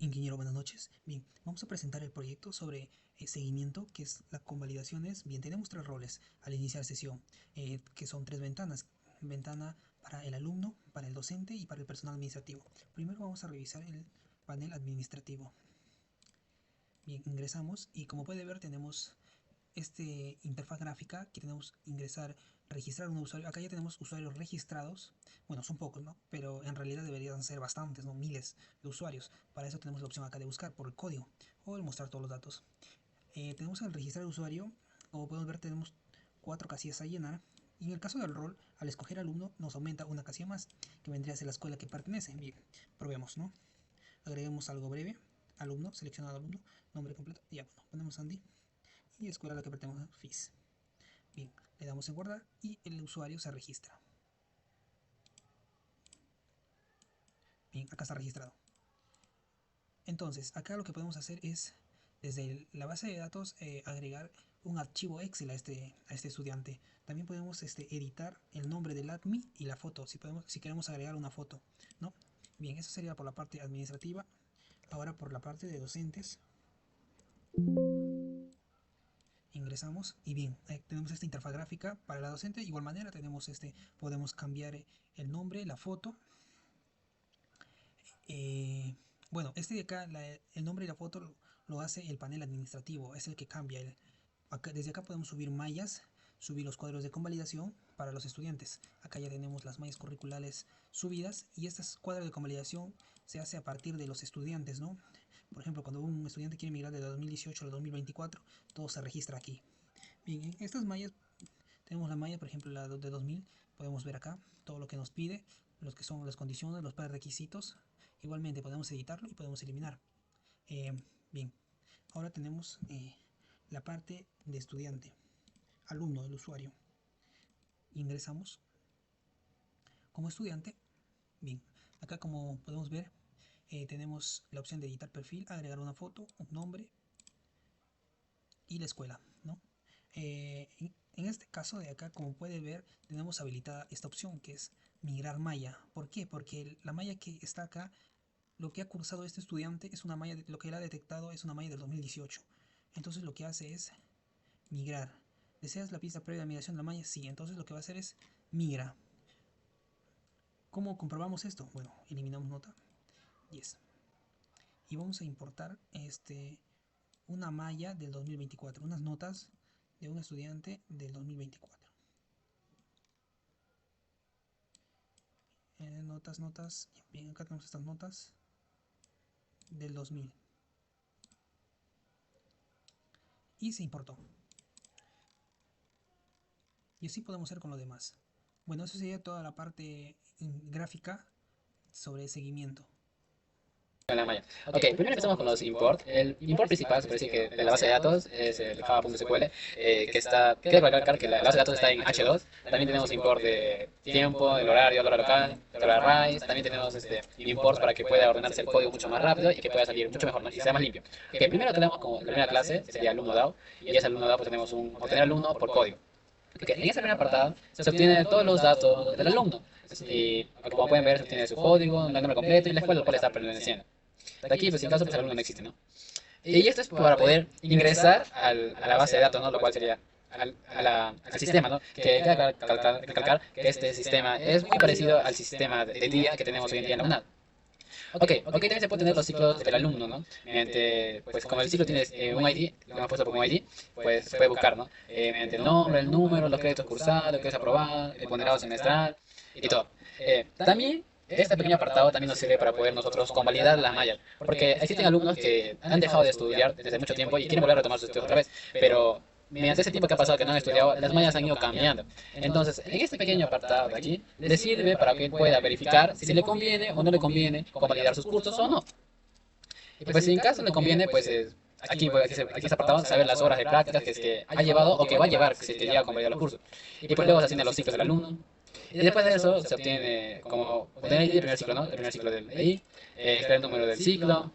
Ingeniero, buenas noches. Bien, vamos a presentar el proyecto sobre seguimiento, que es la convalidación. Bien, tenemos tres roles al iniciar sesión, que son tres ventanas. Ventana para el alumno, para el docente y para el personal administrativo. Primero vamos a revisar el panel administrativo. Bien, ingresamos y como puede ver tenemos interfaz gráfica que tenemos ingresar, registrar un usuario. Acá ya tenemos usuarios registrados. Bueno, son pocos, ¿no? Pero en realidad deberían ser bastantes, ¿no? Miles de usuarios. Para eso tenemos la opción acá de buscar por el código o el mostrar todos los datos. Tenemos el registrar usuario. Como podemos ver, tenemos 4 casillas a llenar. Y en el caso del rol, al escoger alumno, nos aumenta una casilla más, que vendría a ser la escuela que pertenece. Bien, probemos, ¿no? Agreguemos algo breve. Alumno, seleccionado alumno, nombre completo. Y ya, bueno, ponemos Andy y escuela a la que pertenece FIS. Bien, le damos en guardar y el usuario se registra. Bien, acá está registrado. Entonces, acá lo que podemos hacer es, desde la base de datos, agregar un archivo Excel a este estudiante. También podemos editar el nombre del admin y la foto, si queremos agregar una foto, ¿no? Bien, eso sería por la parte administrativa. Ahora por la parte de docentes. Ingresamos y bien, tenemos esta interfaz gráfica para la docente. De igual manera podemos cambiar el nombre, la foto. Bueno, de acá, el nombre y la foto lo hace el panel administrativo, es el que cambia. Desde acá podemos subir mallas, subir los cuadros de convalidación para los estudiantes. Acá ya tenemos las mallas curriculares subidas y estos cuadros de convalidación se hace a partir de los estudiantes, ¿no? Por ejemplo, cuando un estudiante quiere migrar de 2018 al 2024, todo se registra aquí. Bien, en estas mallas tenemos la malla, por ejemplo, la de 2000, podemos ver acá todo lo que nos pide, los que son las condiciones, los prerequisitos. Igualmente podemos editarlo y podemos eliminar. Bien, ahora tenemos la parte de estudiante, alumno del usuario. Ingresamos como estudiante. Bien, acá como podemos ver, tenemos la opción de editar perfil, agregar una foto, un nombre y la escuela, ¿no? En este caso de acá, como puede ver, tenemos habilitada esta opción que es migrar malla. ¿Por qué? Porque la malla que está acá, lo que ha cursado este estudiante es una malla, lo que él ha detectado es una malla del 2018. Entonces lo que hace es migrar. ¿Deseas la pista previa de migración de la malla? Sí, entonces lo que va a hacer es migra. ¿Cómo comprobamos esto? Bueno, eliminamos nota, yes. Y vamos a importar una malla del 2024, unas notas de un estudiante del 2024. Notas. Bien, acá tenemos estas notas del 2000. Y se importó. Y así podemos hacer con lo demás. Bueno, eso sería toda la parte gráfica sobre seguimiento. En la malla. Ok, primero empezamos con los import. El import principal se puede decir que de la base de datos es el java.sql, quiero recalcar que la base de datos está en H2. También tenemos import de tiempo, el horario, la hora local, la hora RAIS. También tenemos imports para que pueda ordenarse el código mucho más rápido y que pueda salir mucho mejor, ¿no? Y sea más limpio. Ok, primero tenemos como la primera clase, que sería alumno DAO, y ese alumno DAO pues tenemos un obtener alumno por código. Okay, en esta primera apartado se obtienen todos los datos del alumno. Y como pueden ver, se obtiene su código, el nombre completo y la escuela al cual está perteneciendo. De aquí, pues en caso, pues el alumno no existe, ¿no? Y esto es para poder ingresar a la base de datos, ¿no? Lo cual sería al sistema, ¿no? Que cabe recalcar que este sistema es muy parecido al sistema de día que tenemos hoy en día en la UNAD. Ok, también se puede tener los ciclos del alumno, ¿no? Mediante, pues como el ciclo tiene un ID, lo hemos puesto como ID, pues se puede buscar, ¿no? Mediante el nombre, el número, los créditos cursados, lo que es aprobado, el ponderado semestral y todo. También este pequeño apartado también nos sirve para poder nosotros convalidar las mallas, porque existen alumnos que han dejado de estudiar desde mucho tiempo y quieren volver a retomar sus estudios otra vez, pero mediante ese tiempo que ha pasado que no han estudiado, las mallas han ido cambiando. Entonces, en este pequeño apartado de aquí, le sirve para que él pueda verificar si le conviene o no le conviene convalidar sus cursos o no. Y pues si en caso le conviene, pues aquí está apartado saber las horas de prácticas que ha llevado o que va a llevar si es que llega a convalidar los cursos. Y pues luego se hacen los ciclos del alumno. Y después de eso se obtiene como obtener el primer ciclo, ¿no? El primer ciclo del I, extraer el número del ciclo.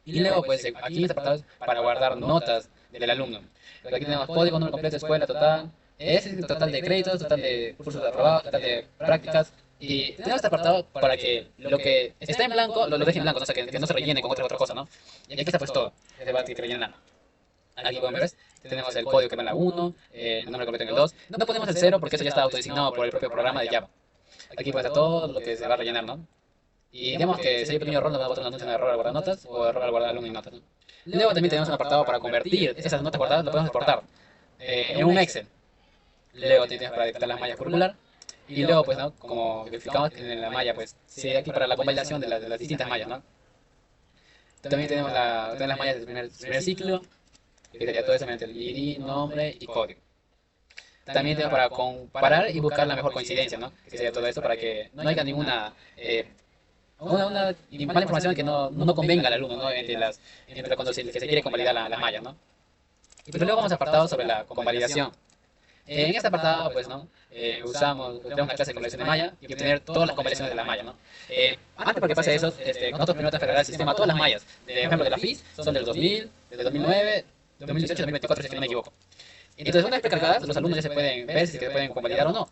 Y luego, pues aquí en este apartado es para guardar notas del alumno. Pero aquí tenemos código, número completo, escuela, total. Ese es el total de créditos, total de cursos aprobados, total de prácticas Y tenemos este apartado para que lo que está en blanco lo deje en blanco, ¿no? O sea, que no se rellene con otra cosa, ¿no? Y aquí está pues todo, se va a tener que rellenar. Aquí pueden ver, tenemos el código que va en la 1, el número completo en el 2. No ponemos el 0 porque eso ya está autodesignado por el propio programa de Java. Aquí puede estar todo lo que se va a rellenar, ¿no? Y digamos que si hay un pequeño error, nos va a botar una nota de error al guardar notas o error al guardar alumno y notas, ¿no? Luego también tenemos un apartado para convertir esas notas guardadas, lo podemos exportar en un Excel. Luego tienes para dictar las mallas curricular. Y luego, pues, ¿no? Como verificamos en la malla, pues, si aquí para la compilación de las distintas mallas, ¿no? También tenemos las mallas del primer ciclo, que sería todo eso mediante el ID, nombre y código. También tenemos para comparar y buscar la mejor coincidencia, ¿no? Que sería todo esto para que no haya ninguna una mala información que no convenga al alumno, ¿no? Entre cuando que se quiere convalidar las mallas, ¿no? Y pues luego vamos a apartado sobre la convalidación. En este apartado, pues, ¿no? Tenemos una clase de convalidación de malla y obtener todas las convalidaciones de la malla, ¿no? Antes para que pase eso, nosotros primero tenemos que cargar el sistema, todas las mallas. De ejemplo, de la FIS son del 2000, del 2009, 2018, 2024, si es que no me equivoco. Entonces, una vez precargadas, los alumnos ya se pueden ver si se pueden convalidar o no.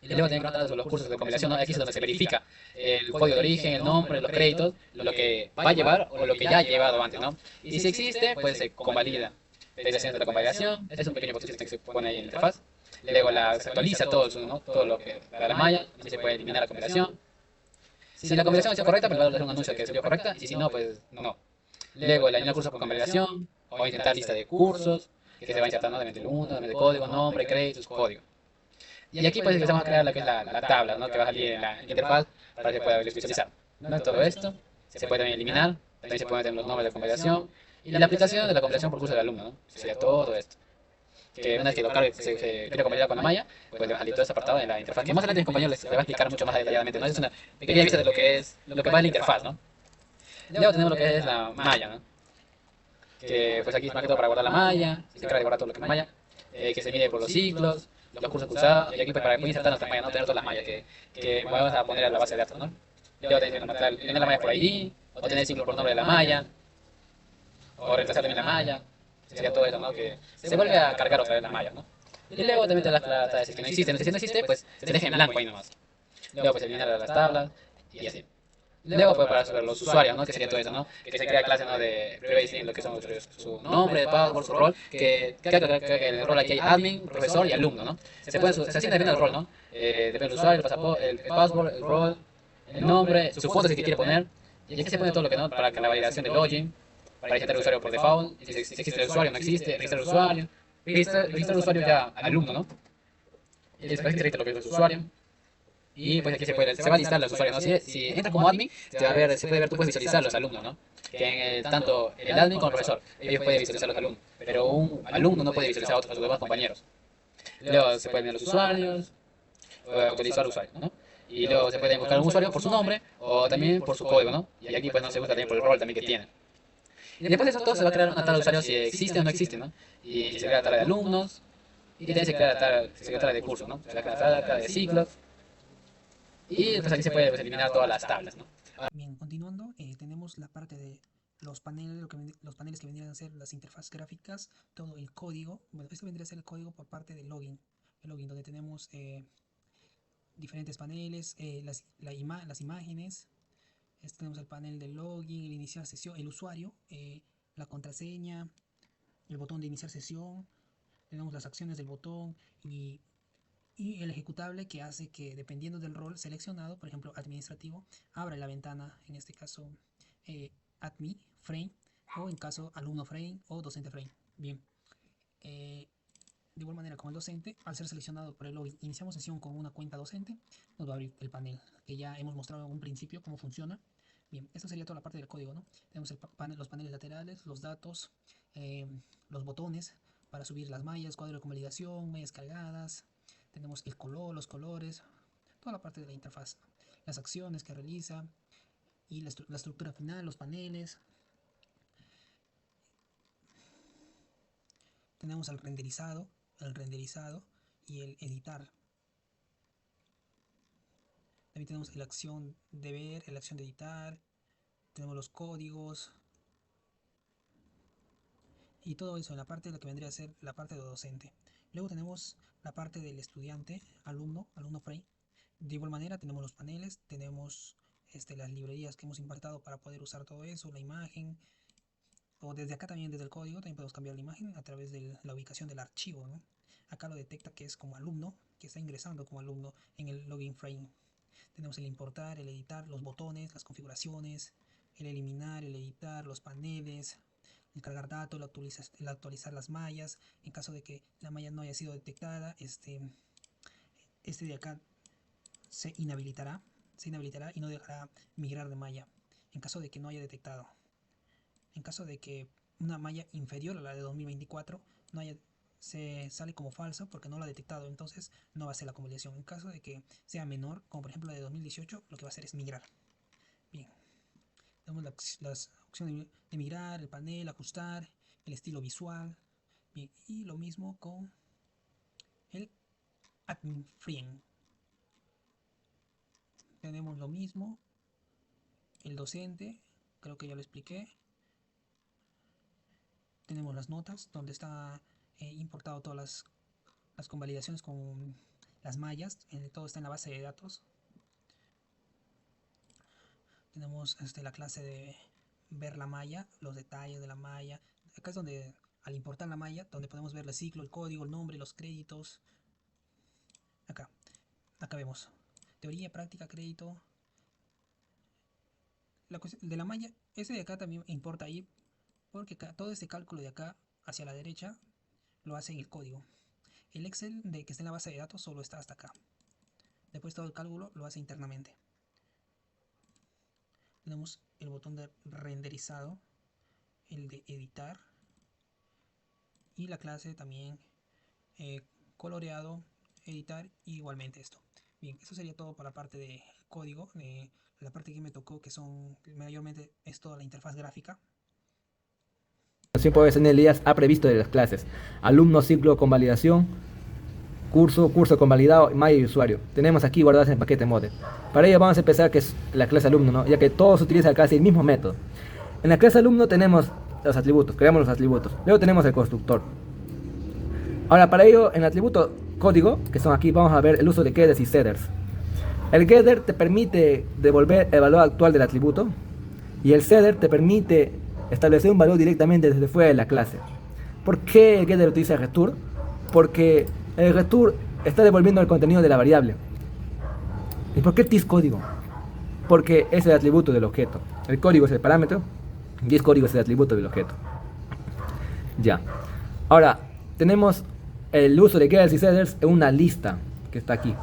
Y luego tienen que anotar sobre los cursos de convalidación, ¿no? Aquí es donde se verifica el código de origen, el nombre, los créditos, lo que va a llevar o lo que ya ha llevado antes, ¿no? Y si existe, pues se convalida. Verificación de la convalidación, es un pequeño botoncito que se pone ahí en la interfaz. Luego se actualiza todo, ¿no? Todo lo que da la malla, y se puede eliminar la convalidación. Si la convalidación es correcta, pues va a dar un anuncio que salió correcta, y si no, pues no. Luego eliminar cursos con convalidación, o intentar lista de cursos, que se va insertando de el 1, de código, nombre, créditos, código. Y aquí pues empezamos a crear lo que es la tabla, ¿no? Que va a salir en la interfaz para que se pueda visualizar, ¿no? Todo esto se puede también eliminar, también se pueden tener los nombres de convalidación y la aplicación de la convalidación por curso del alumno, ¿no? Sería todo esto. Que una vez que lo cargue, se quiere convalidar con la malla, pues le va a salir todo ese apartado en la interfaz. Que más adelante mi compañero les va a explicar mucho más detalladamente, ¿no? Es una pequeña vista de lo que va en la interfaz, ¿no? Luego tenemos lo que es la malla, ¿no? Que pues aquí es más que todo para guardar la malla, se encarga de guardar todo lo que es la malla, que se mide por los ciclos, los cursos cursados, y aquí pues para insertar nuestras mallas, ¿no? Tener todas las mallas que vamos a poner a la base de datos, ¿no? Luego tener la malla por ID, o tener el ciclo por nombre de la malla, o reemplazar también la malla, sería todo eso, ¿no? Que se vuelve a cargar otra vez las mallas, ¿no? Y luego también te las clases que no existen, si no existe, pues se deja en blanco ahí nomás. Luego pues eliminar las tablas, y así. Luego pues para sobre los usuarios, ¿no? Que sería todo eso, ¿no? Que se crea clase, ¿no? De privacy, lo que son su nombre, password, su rol, que el rol aquí hay admin, profesor y alumno, ¿no? Se asignta depende del rol, ¿no? Depende del usuario, el password, el rol, el nombre, su foto si que quiere poner, y aquí se pone todo lo que no, para que la validación del login, para registrar el usuario por default, si existe el usuario, no existe, registrar el usuario, registrar el usuario ya alumno, ¿no? Y después que se registra lo que es el usuario. Y pues aquí se va a listar los usuarios, ¿no? Si entras como admin, se puede ver, tú puedes visualizar los alumnos, ¿no? Que tanto el admin como el profesor, ellos pueden visualizar los alumnos, pero un alumno no puede visualizar a sus demás compañeros. Luego se pueden ver los usuarios, utilizar usuarios, ¿no? Y luego se puede buscar un usuario por su nombre o también por su código, ¿no? Y aquí pues no se busca también por el rol también que tiene. Y después de eso todo se va a crear una tabla de usuarios si existe o no existe, ¿no? Y se crea la tabla de alumnos, y también se crea la tabla de cursos, ¿no? Se crea la tabla de ciclos, y pues aquí se puede pues, eliminar todas las tablas, ¿no? Bien, continuando, tenemos la parte de los paneles, los paneles que vendrían a ser las interfaces gráficas, todo el código. Bueno, esto vendría a ser el código por parte del login. El login donde tenemos diferentes paneles, las imágenes. Tenemos el panel del login, el iniciar sesión, el usuario, la contraseña, el botón de iniciar sesión. Tenemos las acciones del botón y el ejecutable que hace que dependiendo del rol seleccionado, por ejemplo administrativo, abra la ventana, en este caso admin frame, o en caso alumno frame o docente frame. Bien, de igual manera con el docente, al ser seleccionado por el login, iniciamos sesión con una cuenta docente, nos va a abrir el panel que ya hemos mostrado en un principio cómo funciona. Bien, esto sería toda la parte del código, ¿no? Tenemos los paneles laterales, los datos, eh, los botones para subir las mallas, cuadro de convalidación, mallas cargadas. Tenemos el color, los colores, toda la parte de la interfaz, las acciones que realiza y la estructura final, los paneles. Tenemos el renderizado y el editar. También tenemos la acción de ver, la acción de editar. Tenemos los códigos y todo eso en la parte de lo que vendría a ser la parte de docente. Luego tenemos la parte del estudiante, alumno frame, De igual manera tenemos los paneles, tenemos las librerías que hemos importado para poder usar todo eso, la imagen, o desde acá también, desde el código, también podemos cambiar la imagen a través de la ubicación del archivo, ¿no? Acá lo detecta que es como alumno, que está ingresando como alumno en el login frame. Tenemos el importar, el editar, los botones, las configuraciones, el eliminar, el editar, los paneles, el cargar datos, el actualizar las mallas. En caso de que la malla no haya sido detectada, este de acá se inhabilitará y no dejará migrar de malla en caso de que no haya detectado. En caso de que una malla inferior a la de 2024 no haya, se sale como falso porque no lo ha detectado, entonces no va a ser la convalidación. En caso de que sea menor, como por ejemplo la de 2018, lo que va a hacer es migrar. Bien, tenemos las opciones de migrar, el panel, ajustar, el estilo visual. Bien, y lo mismo con el admin frame. Tenemos lo mismo, el docente, creo que ya lo expliqué. Tenemos las notas donde está importado todas las convalidaciones con las mallas, todo está en la base de datos. Tenemos la clase de ver la malla, los detalles de la malla. Acá es donde, al importar la malla, donde podemos ver el ciclo, el código, el nombre, los créditos. Acá vemos teoría, práctica, crédito. La cuestión de la malla, ese de acá también importa ahí, porque todo este cálculo de acá hacia la derecha lo hace en el código. El Excel de que está en la base de datos solo está hasta acá. Después todo el cálculo lo hace internamente. Tenemos el botón de renderizado, el de editar y la clase también coloreado, editar y igualmente esto. Bien, eso sería todo para la parte de código. La parte que me tocó, que son mayormente es toda la interfaz gráfica. Profesor Elías ha previsto de las clases: alumno, ciclo con validación, curso convalidado, malla y usuario. Tenemos aquí guardadas en el paquete model. Para ello vamos a empezar que es la clase alumno, ¿no? Ya que todos utilizan casi el mismo método. En la clase alumno tenemos los atributos, creamos los atributos. Luego tenemos el constructor. Ahora para ello, en el atributo código, que son aquí, vamos a ver el uso de getters y setters. El getter te permite devolver el valor actual del atributo y el setter te permite establecer un valor directamente desde fuera de la clase. ¿Por qué el getter utiliza el return? Porque el return está devolviendo el contenido de la variable. ¿Y por qué tiscódigo? Porque es el atributo del objeto. El código es el parámetro y el código es el atributo del objeto. Ya. Ahora, tenemos el uso de getters y setters en una lista que está aquí.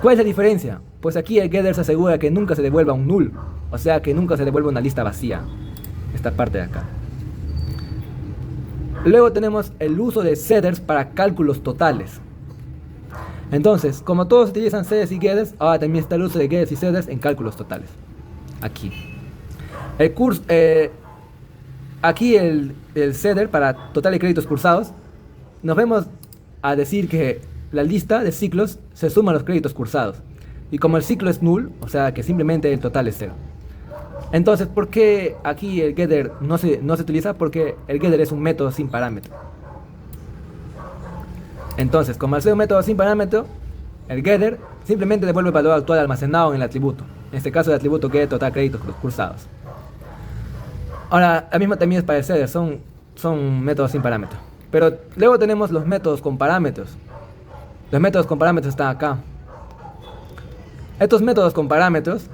¿Cuál es la diferencia? Pues aquí el getter se asegura que nunca se devuelva un null, o sea que nunca se devuelva una lista vacía. Esta parte de acá. Luego tenemos el uso de setters para cálculos totales. Entonces, como todos utilizan setters y getters, ahora también está el uso de getters y setters en cálculos totales. Aquí. El curso, aquí el setter para totales créditos cursados. Nos vemos a decir que la lista de ciclos se suma a los créditos cursados. Y como el ciclo es null, o sea que simplemente el total es 0. Entonces, ¿por qué aquí el getter no se utiliza? Porque el getter es un método sin parámetro. Entonces, como al ser un método sin parámetro, el getter simplemente devuelve el valor actual almacenado en el atributo. En este caso el atributo que es total créditos cursados. Ahora, la misma también es para el setter, son métodos sin parámetro. Pero luego tenemos los métodos con parámetros. Los métodos con parámetros están acá. Estos métodos con parámetros,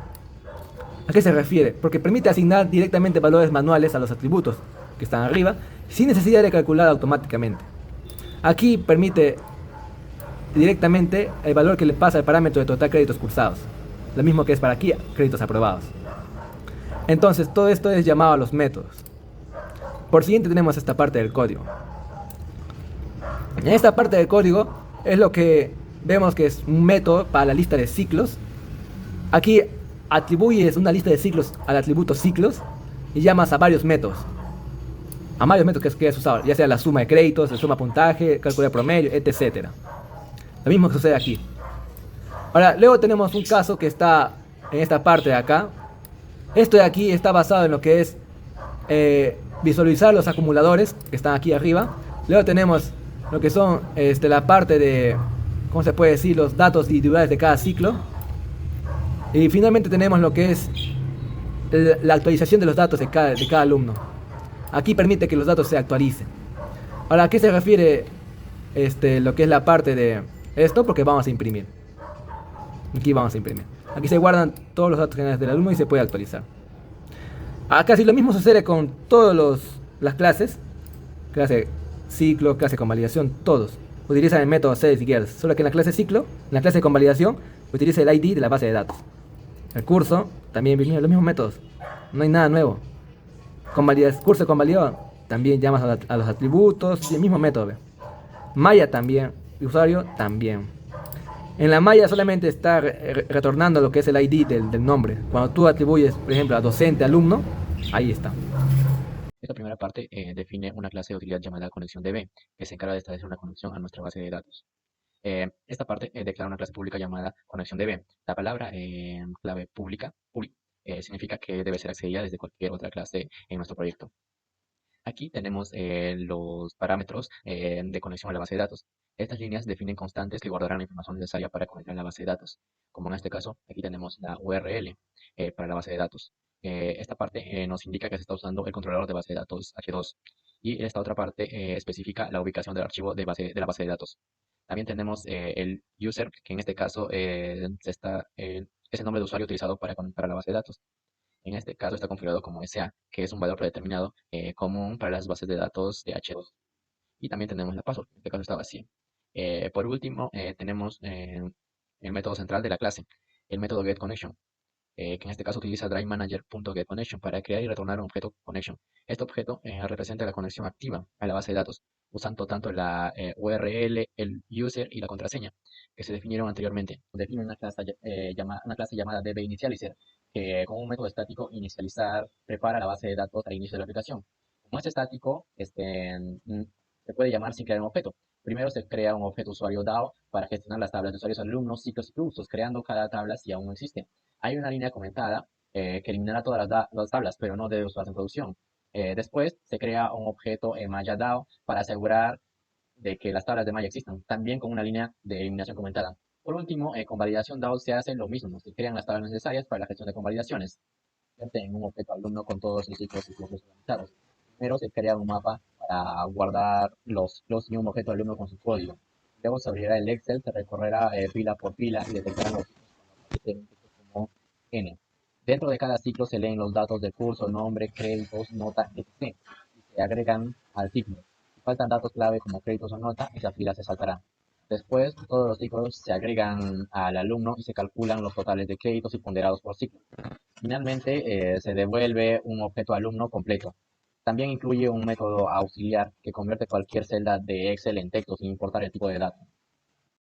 ¿a qué se refiere? Porque permite asignar directamente valores manuales a los atributos que están arriba, sin necesidad de calcular automáticamente. Aquí permite directamente el valor que le pasa al parámetro de total créditos cursados. Lo mismo que es para aquí, créditos aprobados. Entonces, todo esto es llamado a los métodos. Por siguiente tenemos esta parte del código. En esta parte del código es lo que vemos que es un método para la lista de ciclos. Aquí atribuyes una lista de ciclos al atributo ciclos y llamas a varios métodos. A varios métodos que quieras usar, ya sea la suma de créditos, la suma de puntaje, cálculo de promedio, etc. Lo mismo que sucede aquí. Ahora, luego tenemos un caso que está en esta parte de acá. Esto de aquí está basado en lo que es visualizar los acumuladores que están aquí arriba. Luego tenemos lo que son la parte de ¿cómo se puede decir? Los datos individuales de cada ciclo. Y finalmente tenemos lo que es la actualización de los datos de cada alumno. Aquí permite que los datos se actualicen. Ahora, ¿a qué se refiere lo que es la parte de esto? Porque vamos a imprimir. Aquí vamos a imprimir. Aquí se guardan todos los datos generales del alumno y se puede actualizar. Acá sí lo mismo sucede con todas las clases. Clase ciclo, clase convalidación, todos utilizan el método sedes y gets. Solo que en la clase ciclo, en la clase de convalidación, utiliza el ID de la base de datos. El curso también viene los mismos métodos. No hay nada nuevo. Curso de convalidación también llamas a los atributos y el mismo método. ¿Ve? Malla también, y usuario también. En la malla solamente está retornando lo que es el ID del nombre. Cuando tú atribuyes, por ejemplo, a docente, alumno, ahí está. Esta primera parte define una clase de utilidad llamada conexión DB, que se encarga de establecer una conexión a nuestra base de datos. Esta parte declara una clase pública llamada conexión DB. La palabra clave pública significa que debe ser accedida desde cualquier otra clase en nuestro proyecto. Aquí tenemos los parámetros de conexión a la base de datos. Estas líneas definen constantes que guardarán la información necesaria para conectar a la base de datos. Como en este caso, aquí tenemos la URL para la base de datos. Esta parte nos indica que se está usando el controlador de base de datos H2. Y esta otra parte especifica la ubicación del archivo de la base de datos. También tenemos el user, que en este caso es el nombre de usuario utilizado para conectar a la base de datos. En este caso está configurado como SA, que es un valor predeterminado común para las bases de datos de H2. Y también tenemos la password, en este caso está vacía. Por último, tenemos el método central de la clase, el método getConnection, que en este caso utiliza DriveManager.getConnection para crear y retornar un objeto connection. Este objeto representa la conexión activa a la base de datos, usando tanto la URL, el user y la contraseña, que se definieron anteriormente. Define una clase llamada DBInitializer, que con un método estático inicializar prepara la base de datos al inicio de la aplicación. Como es estático, se puede llamar sin crear un objeto. Primero se crea un objeto usuario DAO para gestionar las tablas de usuarios, alumnos, ciclos y cursos, creando cada tabla si aún no existe. Hay una línea comentada que eliminará todas las tablas, pero no debe usarse en producción. Después se crea un objeto en Maya DAO para asegurar de que las tablas de Maya existan, también con una línea de eliminación comentada. Por último, con validación DAO se hace lo mismo, se crean las tablas necesarias para la gestión de convalidaciones. En un objeto alumno con todos los ciclos y cursos organizados. Primero se crea un mapa para guardar los y un objeto alumno con su código. Luego se abrirá el Excel, se recorrerá fila por fila y detectará los ciclos cuando aparecen un ciclo como N. Dentro de cada ciclo se leen los datos del curso, nombre, créditos, nota, etc. Y se agregan al ciclo. Si faltan datos clave como créditos o nota, esa fila se saltará. Después, todos los ciclos se agregan al alumno y se calculan los totales de créditos y ponderados por ciclo. Finalmente, se devuelve un objeto alumno completo. También incluye un método auxiliar que convierte cualquier celda de Excel en texto sin importar el tipo de dato.